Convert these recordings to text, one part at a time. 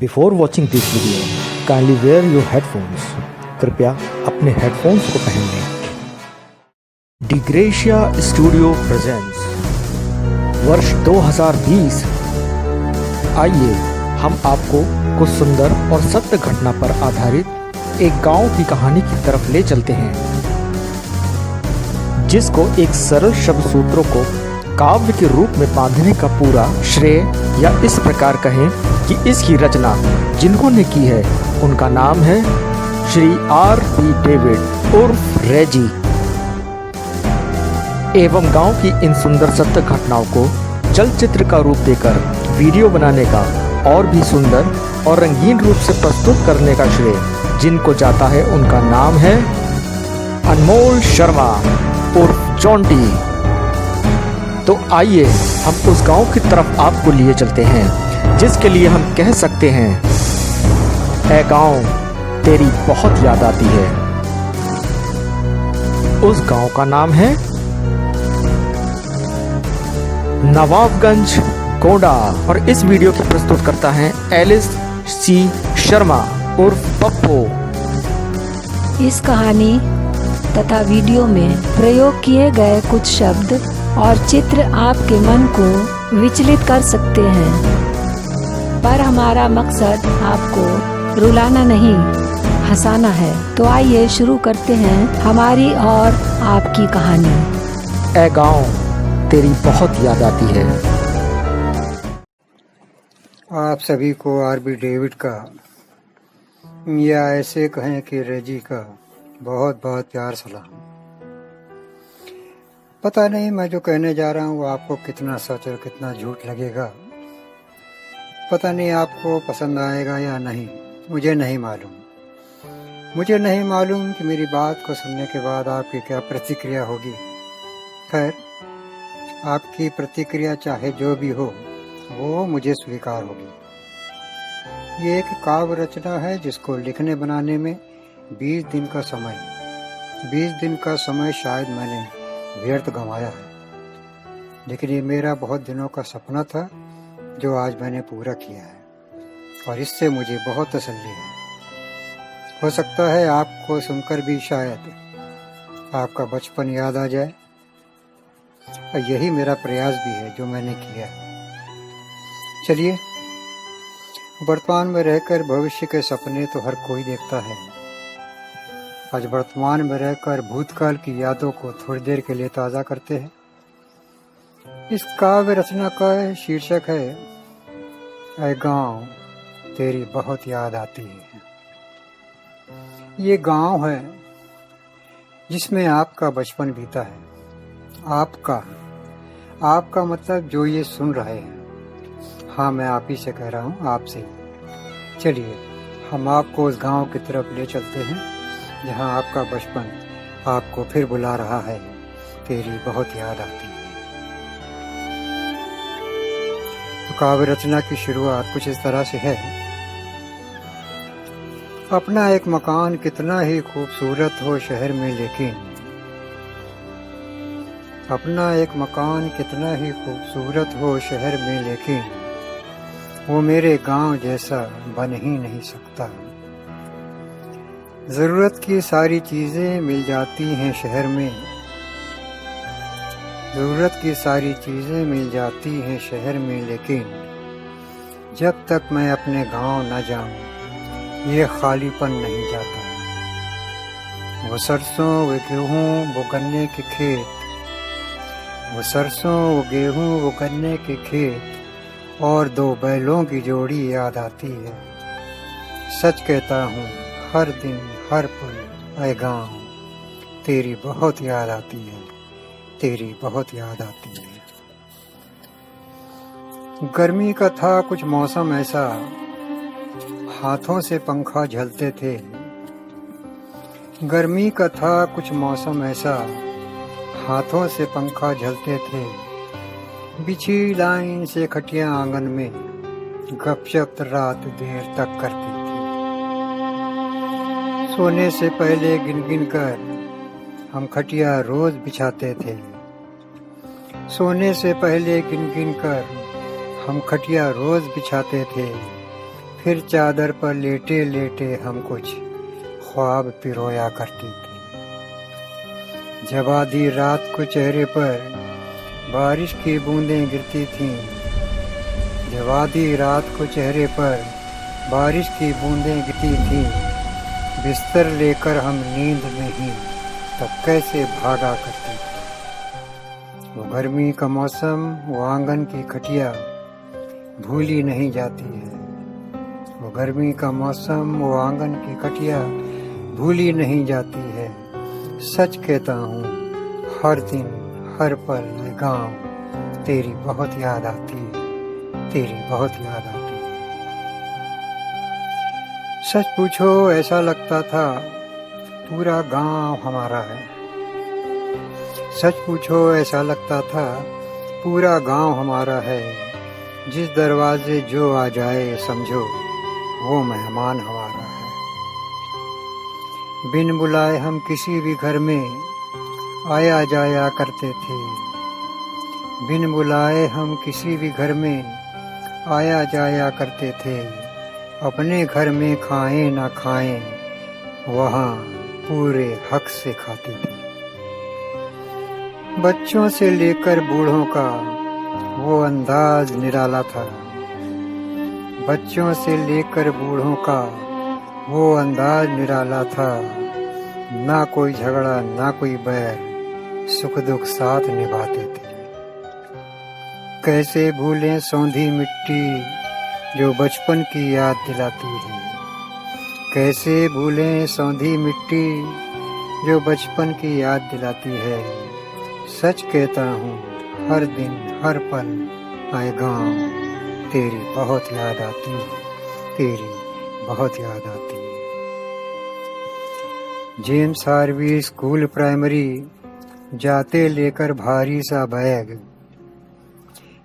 Before watching this video, kindly wear your headphones. कृपया अपने headphones को पहन लें। डिग्रेशिया स्टूडियो प्रेजेंट्स वर्ष 2020। आइए हम आपको कुछ सुंदर और सत्य घटना पर आधारित एक गांव की कहानी की तरफ ले चलते हैं, जिसको एक सरल शब्द सूत्रों को काव्य के रूप में बांधने का पूरा श्रेय, या इस प्रकार कहें कि इसकी रचना जिन्होंने की है उनका नाम है श्री R.P. डेविड उर्फ रेजी। एवं गांव की इन सुंदर सत्य घटनाओं को चलचित्र का रूप देकर वीडियो बनाने का और भी सुंदर और रंगीन रूप से प्रस्तुत करने का श्रेय जिनको जाता है उनका नाम है अनमोल शर्मा उर्फ जॉन्टी। तो आइए हम उस गांव की तरफ आपको लिए चलते हैं जिसके लिए हम कह सकते हैं, ऐ गांव तेरी बहुत याद आती है। उस गांव का नाम है नवाबगंज गोंडा और इस वीडियो की प्रस्तुत करता है एलिस सी शर्मा उर्फ पप्पू। इस कहानी तथा वीडियो में प्रयोग किए गए कुछ शब्द और चित्र आपके मन को विचलित कर सकते हैं, पर हमारा मकसद आपको रुलाना नहीं, हंसाना है। तो आइए शुरू करते हैं हमारी और आपकी कहानी। ऐ गांव तेरी बहुत याद आती है। आप सभी को R.P. डेविड का, या ऐसे कहें कि रेजी का बहुत बहुत प्यार सलाम। पता नहीं मैं जो कहने जा रहा हूँ वो आपको कितना सच और कितना झूठ लगेगा, पता नहीं आपको पसंद आएगा या नहीं, मुझे नहीं मालूम। मुझे नहीं मालूम कि मेरी बात को सुनने के बाद आपकी क्या प्रतिक्रिया होगी। खैर, आपकी प्रतिक्रिया चाहे जो भी हो वो मुझे स्वीकार होगी। ये एक काव्य रचना है जिसको लिखने बनाने में 20 दिन का समय शायद मैंने व्यर्थ गंवाया है, लेकिन ये मेरा बहुत दिनों का सपना था जो आज मैंने पूरा किया है और इससे मुझे बहुत तसल्ली है। हो सकता है आपको सुनकर भी शायद आपका बचपन याद आ जाए, और यही मेरा प्रयास भी है जो मैंने किया है। चलिए, वर्तमान में रहकर भविष्य के सपने तो हर कोई देखता है। आज वर्तमान में रहकर भूतकाल की यादों को थोड़ी देर के लिए ताज़ा करते हैं। इस काव्य रचना का शीर्षक है ऐ गांव तेरी बहुत याद आती है। ये गांव है जिसमें आपका बचपन बीता है। आपका मतलब जो ये सुन रहे हैं। हाँ, मैं आप ही से कह रहा हूँ, आपसे। चलिए हम आपको उस गांव की तरफ ले चलते हैं जहाँ आपका बचपन आपको फिर बुला रहा है, तेरी बहुत याद आती है। तो काव्य रचना की शुरुआत कुछ इस तरह से है। अपना एक मकान कितना ही खूबसूरत हो शहर में, लेकिन अपना एक मकान कितना ही खूबसूरत हो शहर में, लेकिन वो मेरे गांव जैसा बन ही नहीं सकता। ज़रूरत की सारी चीज़ें मिल जाती हैं शहर में, ज़रूरत की सारी चीज़ें मिल जाती हैं शहर में, लेकिन जब तक मैं अपने गांव न जाऊं ये खालीपन नहीं जाता। वो सरसों वो गेहूँ वो गन्ने के खेत, वो सरसों वो गेहूँ वो गन्ने के खेत और 2 बैलों की जोड़ी याद आती है। सच कहता हूँ हर दिन हर पल ऐ गांव तेरी बहुत याद आती है, तेरी बहुत याद आती है। गर्मी का था कुछ मौसम ऐसा, हाथों से पंखा झलते थे। गर्मी का था कुछ मौसम ऐसा, हाथों से पंखा झलते थे। बिछी लाइन से खटिया आंगन में गपशप रात देर तक करती थी। सोने से पहले गिन गिन कर हम खटिया रोज बिछाते थे। सोने से पहले गिन गिन कर हम खटिया रोज बिछाते थे। फिर चादर पर लेटे लेटे हम कुछ ख्वाब पिरोया करती थी। जब आधी रात को चेहरे पर बारिश की बूंदें गिरती थीं, जब आधी रात को चेहरे पर बारिश की बूंदें गिरती थीं, बिस्तर लेकर हम नींद में ही तब कैसे भागा करती थी। वो गर्मी का मौसम, वो आंगन की खटिया भूली नहीं जाती है। वो गर्मी का मौसम, वो आंगन की खटिया भूली नहीं जाती है। सच कहता हूँ, हर दिन हर पल गाँव तेरी बहुत याद आती है, तेरी बहुत याद आती है। सच पूछो ऐसा लगता था पूरा गांव हमारा है। सच पूछो ऐसा लगता था पूरा गांव हमारा है। जिस दरवाजे जो आ जाए समझो वो मेहमान हमारा है। बिन बुलाए हम किसी भी घर में आया जाया करते थे। बिन बुलाए हम किसी भी घर में आया जाया करते थे। अपने घर में खाएं ना खाएं, वहाँ पूरे हक से खाते थे। बच्चों से लेकर बूढ़ों का वो अंदाज निराला था। बच्चों से लेकर बूढ़ों का वो अंदाज निराला था। ना कोई झगड़ा ना कोई बैर, सुख दुख साथ निभाते थे। कैसे भूलें सौंधी मिट्टी जो बचपन की याद दिलाती है। कैसे भूलें सौंधी मिट्टी जो बचपन की याद दिलाती है। सच कहता हूँ, हर दिन हर पल आए गाँव तेरी बहुत याद आती है, तेरी बहुत याद आती है। जेम्स हार्वी स्कूल प्राइमरी जाते लेकर भारी सा bag.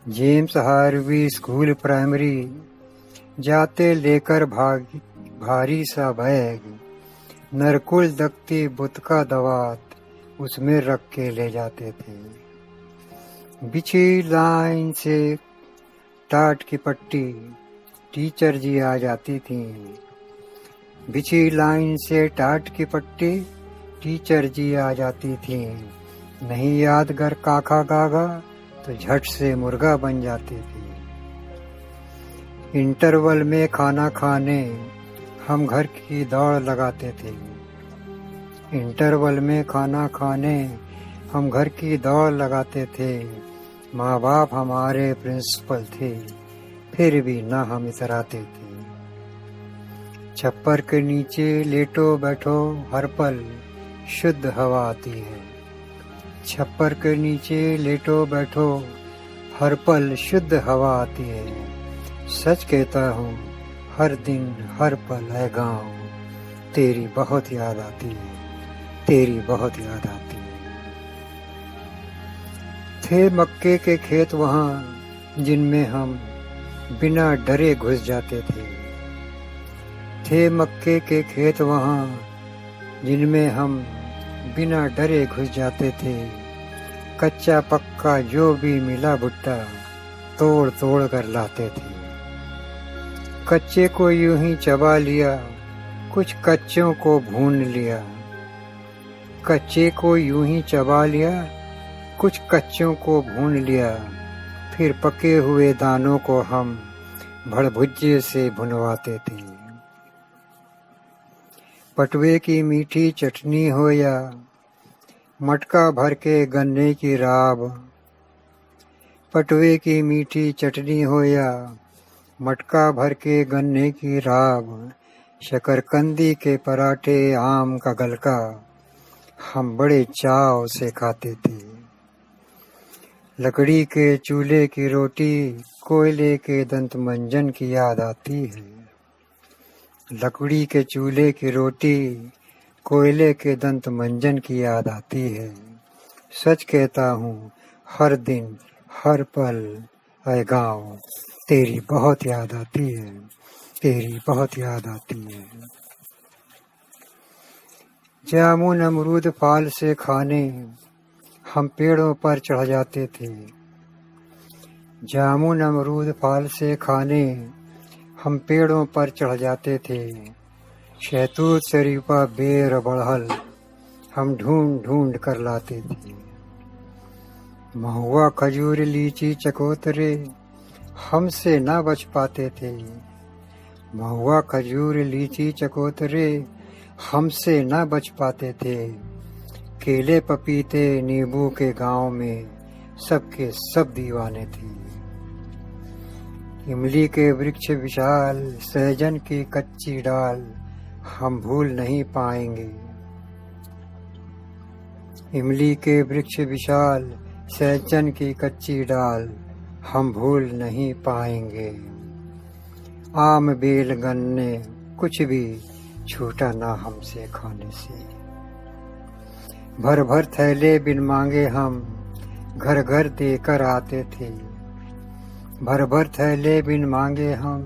James Harvey school primary जाते लेकर भारी सा बैग। नरकुल दख्ती बुत का दवात उसमें रख के ले जाते थे। बिछी लाइन से टाट की पट्टी टीचर जी आ जाती थी। बिछी लाइन से टाट की पट्टी टीचर जी आ जाती थी। नहीं याद घर काका गागा तो झट से मुर्गा बन जाती थी। इंटरवल में खाना खाने हम घर की दौड़ लगाते थे। इंटरवल में खाना खाने हम घर की दौड़ लगाते थे। माँ बाप हमारे प्रिंसिपल थे, फिर भी ना हम इतराते थे। छप्पर के नीचे लेटो बैठो हर पल शुद्ध हवा आती है। छप्पर के नीचे लेटो बैठो हर पल शुद्ध हवा आती है। सच कहता हूँ, हर दिन हर पल है गाँव तेरी बहुत याद आती है, तेरी बहुत याद आती है। थे मक्के के खेत वहाँ जिनमें हम बिना डरे घुस जाते थे। थे मक्के के खेत वहाँ जिनमें हम बिना डरे घुस जाते थे। कच्चा पक्का जो भी मिला भुट्टा तोड़ तोड़ कर लाते थे। कच्चे को यूं ही चबा लिया, कुछ कच्चों को भून लिया। कच्चे को यूं ही चबा लिया, कुछ कच्चों को भून लिया। फिर पके हुए दानों को हम भड़भुज्जे से भुनवाते थे। पटवे की मीठी चटनी हो या मटका भर के गन्ने की राब। पटवे की मीठी चटनी हो या मटका भर के गन्ने की राब। शकरकंदी के पराठे, आम का गलका हम बड़े चाव से खाते थे। लकड़ी के चूल्हे की रोटी, कोयले के दंत मंजन की याद आती है। लकड़ी के चूल्हे की रोटी, कोयले के दंत मंजन की याद आती है। सच कहता हूँ, हर दिन हर पल ऐ गाँव तेरी बहुत याद आती है, तेरी बहुत याद आती है। जामुन अमरूद फाल से खाने हम पेड़ों पर चढ़ जाते थे। जामुन अमरूद फाल से खाने हम पेड़ों पर चढ़ जाते थे, शहतूत शरीफा बेर बड़हल हम ढूंढ ढूंढ कर लाते थे। महुआ खजूर लीची चकोतरे हमसे ना बच पाते थे, महुआ खजूर लीची चकोतरे हमसे ना बच पाते थे। केले पपीते नींबू के गांव में सबके सब दीवाने थे। इमली के वृक्ष विशाल सहजन की कच्ची डाल हम भूल नहीं पाएंगे, इमली के वृक्ष विशाल सहजन की कच्ची डाल हम भूल नहीं पाएंगे। आम बेल गन्ने कुछ भी छूटा ना हमसे खाने से, भर भर थैले बिन मांगे हम घर घर देकर आते थे, भर भर थैले बिन मांगे हम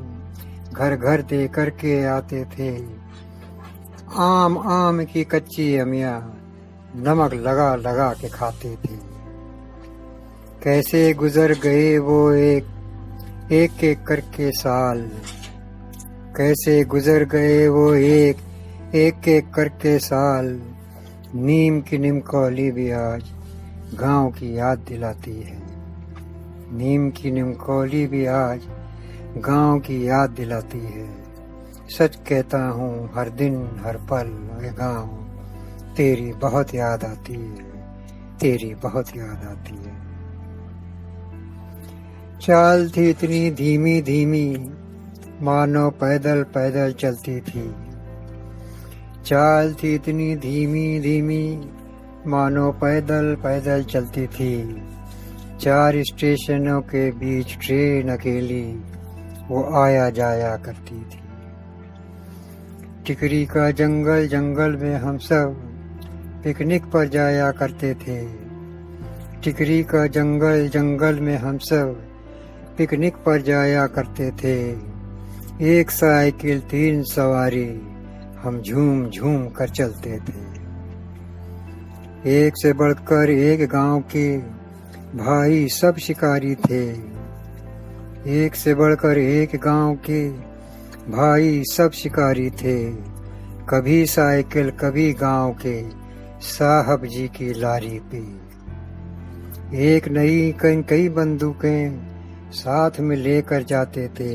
घर घर देकर के आते थे। आम आम की कच्ची अमिया नमक लगा लगा के खाते थे। कैसे गुजर गए वो एक एक करके साल, कैसे गुजर गए वो एक करके साल। नीम की निमकौली भी आज गांव की याद दिलाती है, नीम की निमकौली भी आज गांव की याद दिलाती है। सच कहता हूँ हर दिन हर पल ये गांव तेरी बहुत याद आती है, तेरी बहुत याद आती है। चाल थी इतनी धीमी धीमी मानो पैदल पैदल चलती थी, चाल थी इतनी धीमी धीमी मानो पैदल पैदल चलती थी। 4 स्टेशनों के बीच ट्रेन अकेली वो आया जाया करती थी। टिकरी का जंगल जंगल में हम सब पिकनिक पर जाया करते थे, टिकरी का जंगल जंगल में हम सब पिकनिक पर जाया करते थे। 1 साइकिल 3 सवारी हम झूम झूम कर चलते थे। एक से बढ़कर एक गांव के भाई सब शिकारी थे, एक से बढ़कर एक गांव के भाई सब शिकारी थे। कभी साइकिल कभी गांव के साहब जी की लारी पे, एक नई कई बंदूकें साथ में लेकर जाते थे,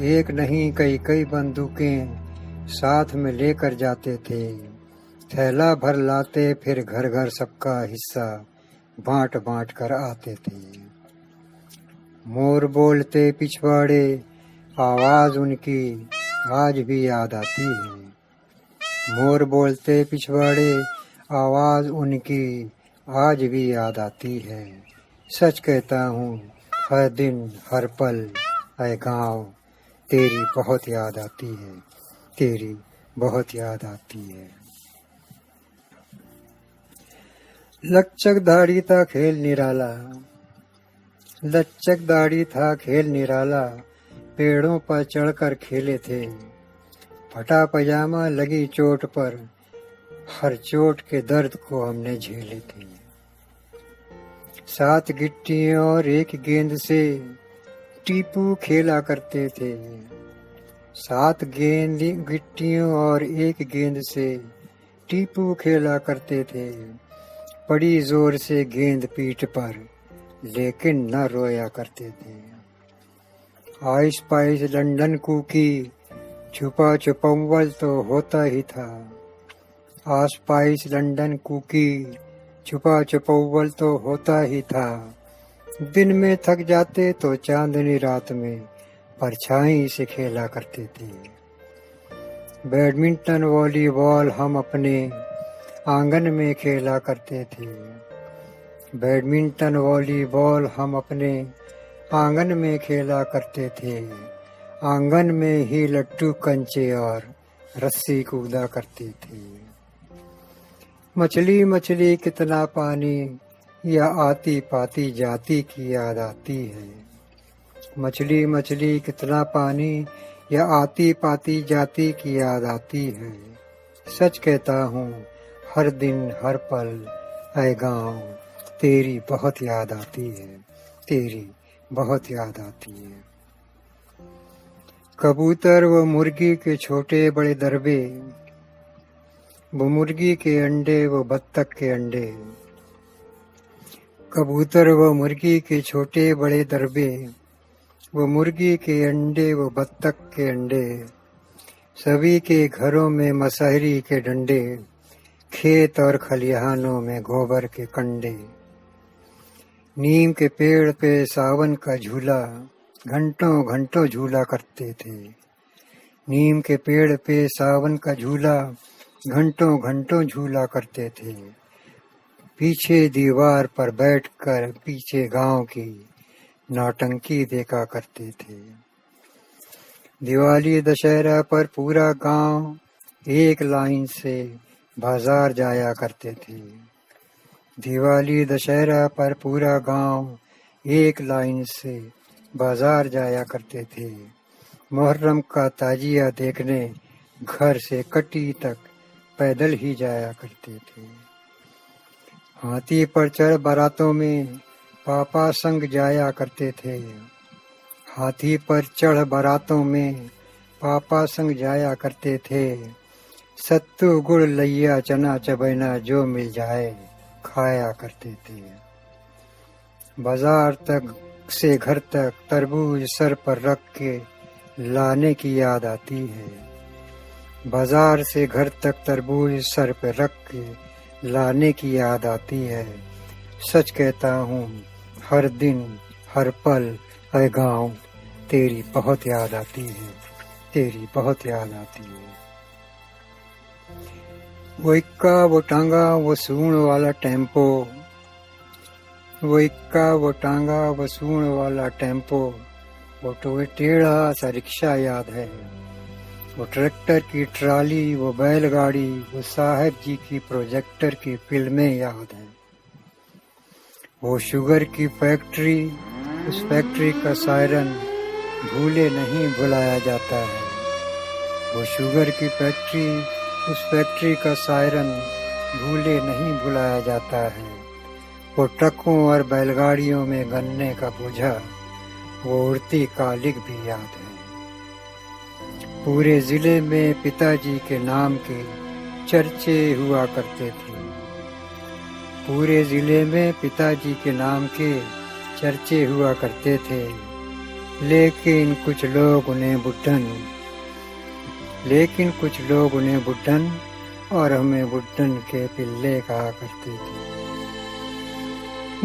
एक नहीं कई बंदूकें साथ में लेकर जाते थे। थैला भर लाते फिर घर घर सबका हिस्सा बांट बांट कर आते थे। मोर बोलते पिछवाड़े आवाज उनकी आज भी याद आती है, मोर बोलते पिछवाड़े आवाज उनकी आज भी याद आती है। सच कहता हूँ हर दिन हर पल ऐ गाँव तेरी बहुत याद आती है, तेरी बहुत याद आती है। लचक दाढ़ी था खेल निराला, लचक दाढ़ी था खेल निराला, पेड़ों पर चढ़कर खेले थे। फटा पजामा लगी चोट पर, हर चोट के दर्द को हमने झेले थे। 7 गिट्टियों और 1 गेंद से टीपू खेला करते थे, 7 गिट्टियों और 1 गेंद से टीपू खेला करते थे। पड़ी जोर से गेंद पीठ पर लेकिन न रोया करते थे। आइस पाइस लंदन कुकी छुपा छुपम्बल तो होता ही था, आस पाइस लंदन कुकी छुपा छुपम्बल तो होता ही था। दिन में थक जाते तो चांदनी रात में परछाई से खेला करते थे। बैडमिंटन वॉलीबॉल हम अपने आंगन में खेला करते थे, बैडमिंटन वॉलीबॉल हम अपने आंगन में खेला करते थे। आंगन में ही लट्टू कंचे और रस्सी कूदा करते थे। मछली मछली कितना पानी या आती पाती जाती की याद आती है, मछली मछली कितना पानी या आती पाती जाती की याद आती है। सच कहता हूँ हर दिन हर पल ऐ गाँव तेरी बहुत याद आती है, तेरी बहुत याद आती है। कबूतर व मुर्गी के छोटे बड़े दरबे, वो मुर्गी के अंडे व बत्तख के अंडे। कबूतर व मुर्गी के छोटे बड़े दरबे, वो मुर्गी के अंडे व बत्तख के अंडे। सभी के घरों में मसहरी के डंडे, खेत और खलिहानों में गोबर के कंडे। नीम के पेड़ पे सावन का झूला, घंटों घंटों झूला करते थे। नीम के पेड़ पे सावन का झूला, घंटों घंटों झूला करते थे। पीछे दीवार पर बैठकर पीछे गांव की नौटंकी देखा करते थे। दिवाली दशहरा पर पूरा गांव एक लाइन से बाजार जाया करते थे। दिवाली दशहरा पर पूरा गांव एक लाइन से बाजार जाया करते थे। मुहर्रम का ताजिया देखने घर से कटी तक पैदल ही जाया करते थे। हाथी पर चढ़ बारातों में पापा संग जाया करते थे। हाथी पर चढ़ बारातों में पापा संग जाया करते थे। सत्तू गुड़ लैया चना चबैना जो मिल जाए खाया करते थे। बाजार तक से घर तक तरबूज सर पर रख के लाने की याद आती है। बाजार से घर तक तरबूज सर पर रख के लाने की याद आती है। सच कहता हूँ हर दिन हर पल ऐ गाँव तेरी बहुत याद आती है, तेरी बहुत याद आती है। वो इक्का वो टांगा वो सूंड वाला टेम्पो, वो इक्का वो टांगा वो सूंड वाला टेम्पो। वो टेढ़ा सा रिक्शा याद है। वो ट्रैक्टर की ट्राली, वो बैलगाड़ी, वो साहब जी की प्रोजेक्टर की फिल्में याद हैं। वो शुगर की फैक्ट्री, उस फैक्ट्री का सायरन भूले नहीं भुलाया जाता है। वो शुगर की फैक्ट्री, उस फैक्ट्री का सायरन भूले नहीं भुलाया जाता है। वो ट्रकों और बैलगाड़ियों में गन्ने का बोझा, वो उड़ती कालिक भी याद है। पूरे जिले में पिताजी के नाम के चर्चे हुआ करते थे। पूरे जिले में पिताजी के नाम के चर्चे हुआ करते थे। लेकिन कुछ लोग उन्हें बुड्ढन और हमें बुड्ढन के पिल्ले कहा करते थे।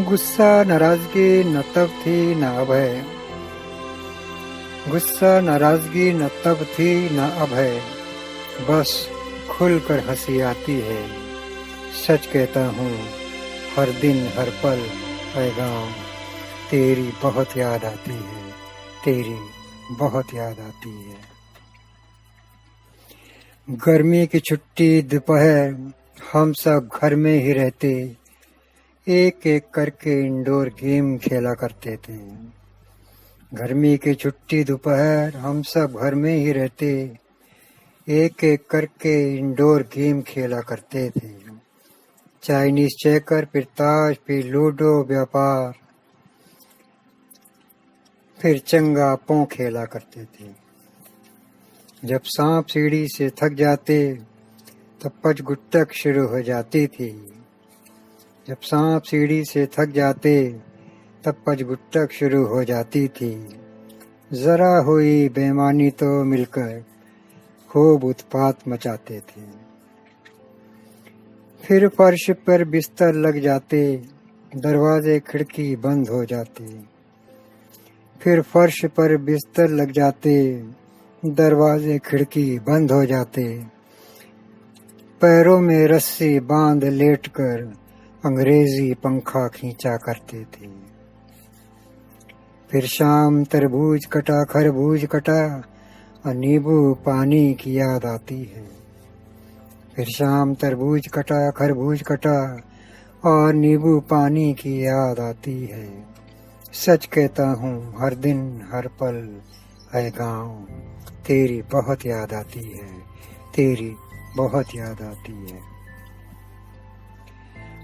गुस्सा नाराजगी न तब थी न अब है, गुस्सा नाराजगी न तब थी न अब है, बस खुलकर हंसी आती है। सच कहता हूँ हर दिन हर पल ऐ गाँव तेरी बहुत याद आती है, तेरी बहुत याद आती है। गर्मी की छुट्टी दोपहर हम सब घर में ही रहते, एक एक करके इंडोर गेम खेला करते थे। गर्मी की छुट्टी दोपहर हम सब घर में ही रहते, एक एक करके इंडोर गेम खेला करते थे। चाइनीज चेकर, फिर ताश, फिर लूडो, व्यापार, फिर चंगा पों खेला करते थे। जब सांप सीढ़ी से थक जाते तब पचगुट्टक शुरू हो जाती थी। जब सांप सीढ़ी से थक जाते तब पचगुट्टक शुरू हो जाती थी। जरा हुई बेईमानी तो मिलकर खूब उत्पात मचाते थे। फिर फर्श पर बिस्तर लग जाते, दरवाजे खिड़की बंद हो जाते। फिर फर्श पर बिस्तर लग जाते, दरवाजे खिड़की बंद हो जाते। पैरों में रस्सी बांध लेटकर अंग्रेजी पंखा खींचा करते थे। फिर शाम तरबूज कटा, खरबूज कटा और नींबू पानी की याद आती है। फिर शाम तरबूज कटा, खरबूज कटा और नींबू पानी की याद आती है। सच कहता हूँ हर दिन हर पल है गाँव तेरी बहुत याद आती है, तेरी बहुत याद आती है।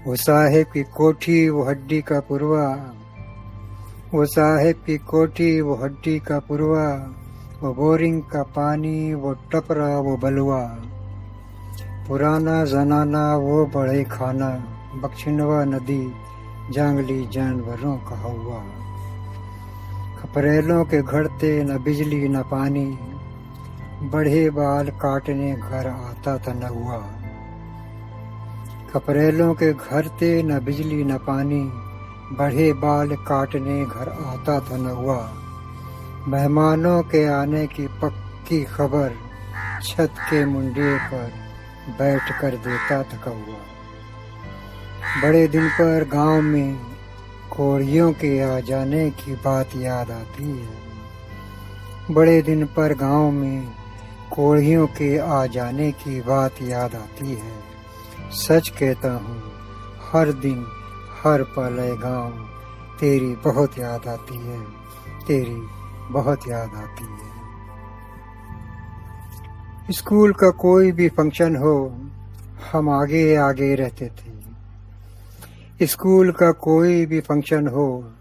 वो साहेब की कोठी वो हड्डी का पुरवा, वो साहेब की कोठी वो हड्डी का पुरवा वो बोरिंग का पानी, वो टपरा, वो बलुआ, पुराना जनाना, वो बड़े खाना, बख्शिनवा नदी, जंगली जानवरों का हवा। खपरेलों के घड़ते न बिजली न पानी, बढ़े बाल काटने घर आता था नौआ। खपरेलों के घरते न बिजली न पानी, बढ़े बाल काटने घर आता था नौआ। मेहमानों के आने की पक्की खबर छत के मुंडे पर बैठ कर देता था कौआ। बड़े दिन पर गांव में कोड़ियों के आ जाने की बात याद आती है। बड़े दिन पर गांव में कोड़ियों के आ जाने की बात याद आती है। सच कहता हूँ हर दिन हर पल है गाँव, तेरी बहुत याद आती है, तेरी बहुत याद आती है। स्कूल का कोई भी फंक्शन हो, हम आगे आगे रहते थे। स्कूल का कोई भी फंक्शन हो,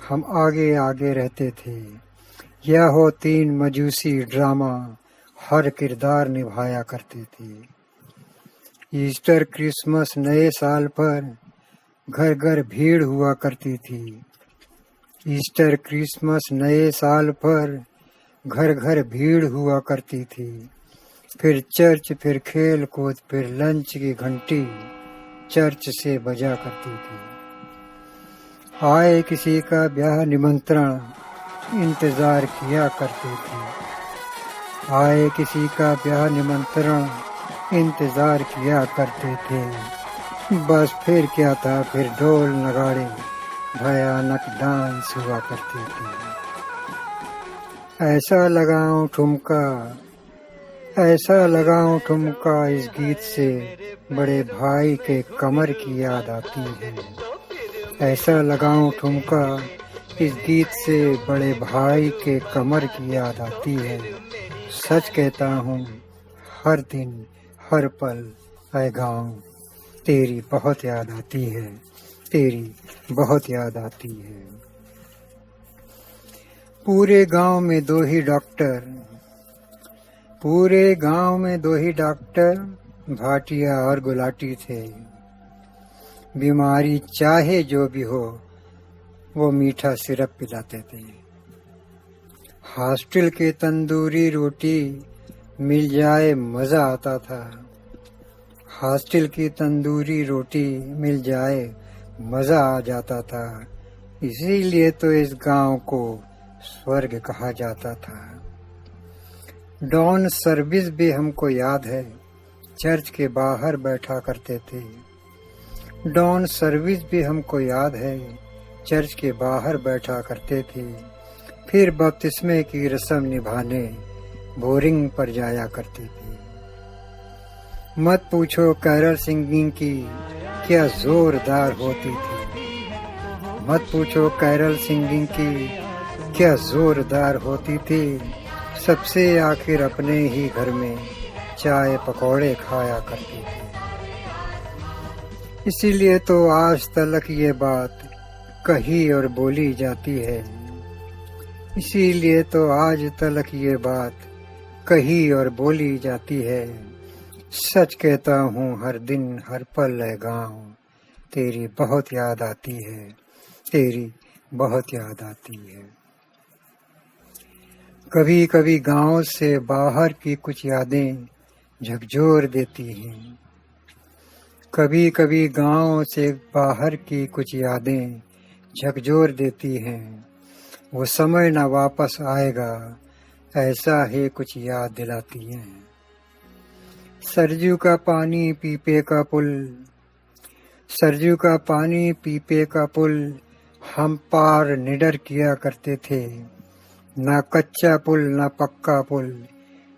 हम आगे आगे रहते थे। या हो 3 मजूसी ड्रामा, हर किरदार निभाया करते थे। ईस्टर, क्रिसमस, नए साल पर घर घर भीड़ हुआ करती थी। ईस्टर, क्रिसमस, नए साल पर घर घर भीड़ हुआ करती थी। फिर चर्च, फिर खेल कूद, फिर लंच की घंटी चर्च से बजा करती थी। आए किसी का ब्याह निमंत्रण, इंतजार किया करते थे। आए किसी का ब्याह निमंत्रण, इंतजार किया करते थे। बस फिर क्या था, फिर ढोल नगाड़े, भयानक डांस हुआ करते थे। ऐसा लगाऊं ठुमका, ऐसा लगाऊं ठुमका, इस गीत से बड़े भाई के कमर की याद आती है। ऐसा लगाऊं ठुमका, इस गीत से बड़े भाई के कमर की याद आती है। सच कहता हूँ हर दिन हर पल ऐ गाँव, तेरी बहुत याद आती है, तेरी बहुत याद आती है। पूरे गांव में 2 ही डॉक्टर, पूरे गांव में 2 ही डॉक्टर, भाटिया और गुलाटी थे। बीमारी चाहे जो भी हो, वो मीठा सिरप पिलाते थे। हॉस्टल की तंदूरी रोटी मिल जाए मजा आता था। हॉस्टल की तंदूरी रोटी मिल जाए मजा आ जाता था। इसीलिए तो इस गांव को स्वर्ग कहा जाता था। डॉन सर्विस भी हमको याद है, चर्च के बाहर बैठा करते थे। डॉन सर्विस भी हमको याद है, चर्च के बाहर बैठा करते थे। फिर बपतिस्मे की रस्म निभाने बोरिंग पर जाया करते थे। मत पूछो कैरल सिंगिंग की क्या जोरदार होती थी। मत पूछो कैरल सिंगिंग की क्या जोरदार होती थी। सबसे आखिर अपने ही घर में चाय पकौड़े खाया करती थी। इसीलिए तो आज तक ये बात कही और बोली जाती है। इसीलिए तो आज तक ये बात कही और बोली जाती है। सच कहता हूँ हर दिन हर पल है गाँव, तेरी बहुत याद आती है, तेरी बहुत याद आती है। कभी कभी गांव से बाहर की कुछ यादें झकझोर देती हैं। कभी कभी गांव से बाहर की कुछ यादें झकझोर देती हैं। वो समय ना वापस आएगा, ऐसा ही कुछ याद दिलाती हैं। सरजू का पानी पीपे का पुल, सरजू का पानी पीपे का पुल, हम पार निडर किया करते थे। ना कच्चा पुल ना पक्का पुल,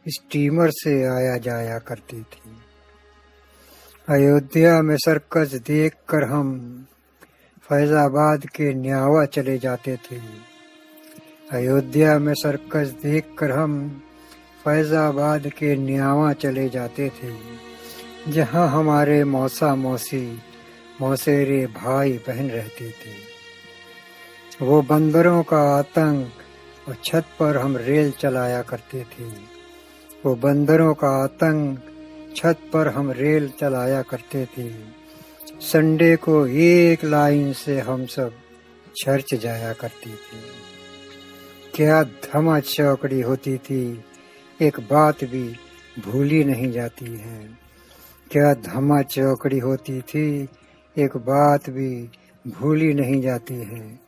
स्टीमर से आया जाया करती थी। अयोध्या में सर्कस देखकर हम फैजाबाद के न्यावा चले जाते थे। अयोध्या में सर्कस देखकर हम फैजाबाद के न्यावा चले जाते थे, जहाँ हमारे मौसा मौसी मौसेरे भाई बहन रहते थे। वो बंदरों का आतंक और छत पर हम रेल चलाया करते थे। वो बंदरों का आतंक, छत पर हम रेल चलाया करते थे। संडे को एक लाइन से हम सब चर्च जाया करते थे। क्या धमा चौकड़ी होती थी, एक बात भी भूली नहीं जाती है। क्या धमा चौकड़ी होती थी, एक बात भी भूली नहीं जाती है।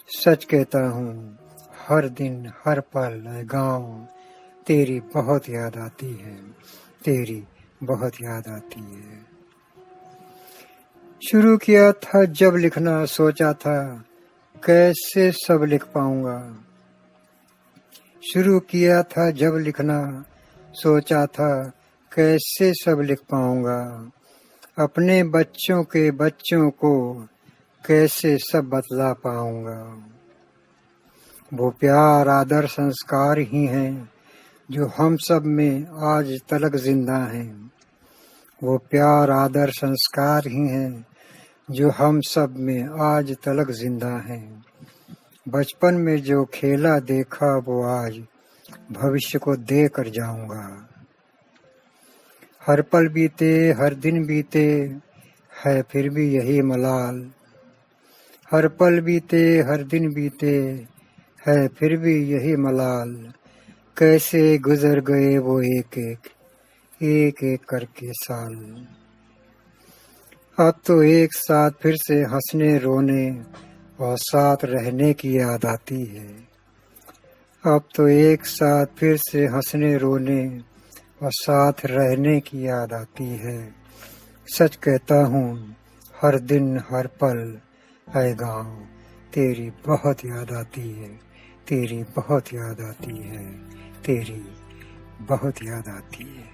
सच कहता हूँ, हर दिन हर पल गाँव तेरी बहुत याद आती है, तेरी बहुत याद आती है। शुरू किया था जब लिखना, सोचा था कैसे सब लिख पाऊंगा। शुरू किया था जब लिखना, सोचा था कैसे सब लिख पाऊंगा। अपने बच्चों के बच्चों को कैसे सब बतला पाऊंगा। वो प्यार आदर संस्कार ही हैं जो हम सब में आज तलक जिंदा हैं। वो प्यार आदर संस्कार ही हैं जो हम सब में आज तलक जिंदा हैं। बचपन में जो खेला देखा वो आज भविष्य को दे कर जाऊंगा। हर पल बीते हर दिन बीते है फिर भी यही मलाल। हर पल बीते हर दिन बीते है फिर भी यही मलाल। कैसे गुजर गए वो एक एक करके साल। अब तो एक साथ फिर से हंसने रोने और साथ रहने की याद आती है। अब तो एक साथ फिर से हंसने रोने और साथ रहने की याद आती है। सच कहता हूँ, हर दिन हर पल है गाँव तेरी बहुत याद आती है, तेरी बहुत याद आती है, तेरी बहुत याद आती है।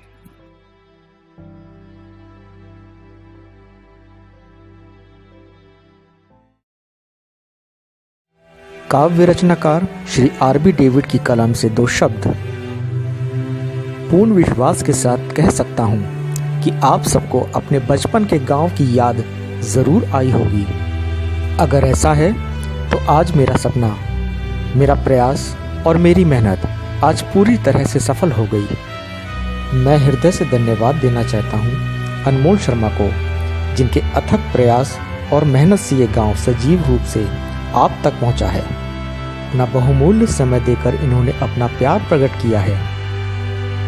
काव्य रचनाकार श्री आर.बी. डेविड की कलम से दो शब्द। पूर्ण विश्वास के साथ कह सकता हूँ कि आप सबको अपने बचपन के गांव की याद जरूर आई होगी। अगर ऐसा है तो आज मेरा सपना, मेरा प्रयास और मेरी मेहनत आज पूरी तरह से सफल हो गई। मैं हृदय से धन्यवाद देना चाहता हूँ अनमोल शर्मा को, जिनके अथक प्रयास और मेहनत से ये गांव सजीव रूप से आप तक पहुंचा है। अपना बहुमूल्य समय देकर इन्होंने अपना प्यार प्रकट किया है।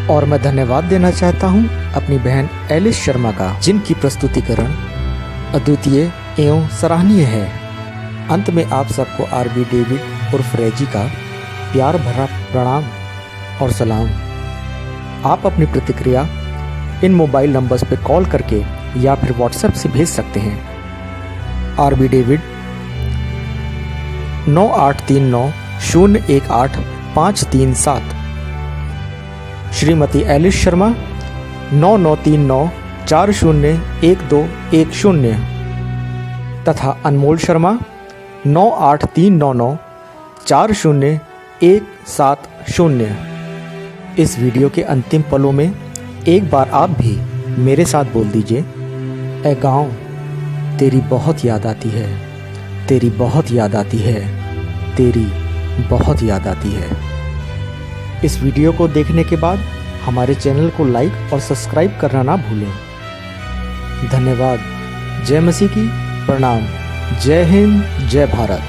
और मैं धन्यवाद देना चाहता हूं अपनी बहन एलिस शर्मा का, जिनकी प्रस्तुतिकरण अद्वितीय एवं सराहनीय है। अंत में आप सबको आर.बी. डेविड उर्फ रेजी का प्यार भरा प्रणाम और सलाम। आप अपनी प्रतिक्रिया इन मोबाइल नंबर्स पर कॉल करके या फिर व्हाट्सएप से भेज सकते हैं। R B. David 9839018537, Shrimati Alice Sharma 9939401210 तथा अनमोल शर्मा 9839940170। इस वीडियो के अंतिम पलों में एक बार आप भी मेरे साथ बोल दीजिए, ऐ गाँव तेरी बहुत याद आती है, तेरी बहुत याद आती है, तेरी बहुत याद आती है। इस वीडियो को देखने के बाद हमारे चैनल को लाइक और सब्सक्राइब करना ना भूलें। धन्यवाद। जय मसीह की, प्रणाम। जय हिंद, जय भारत।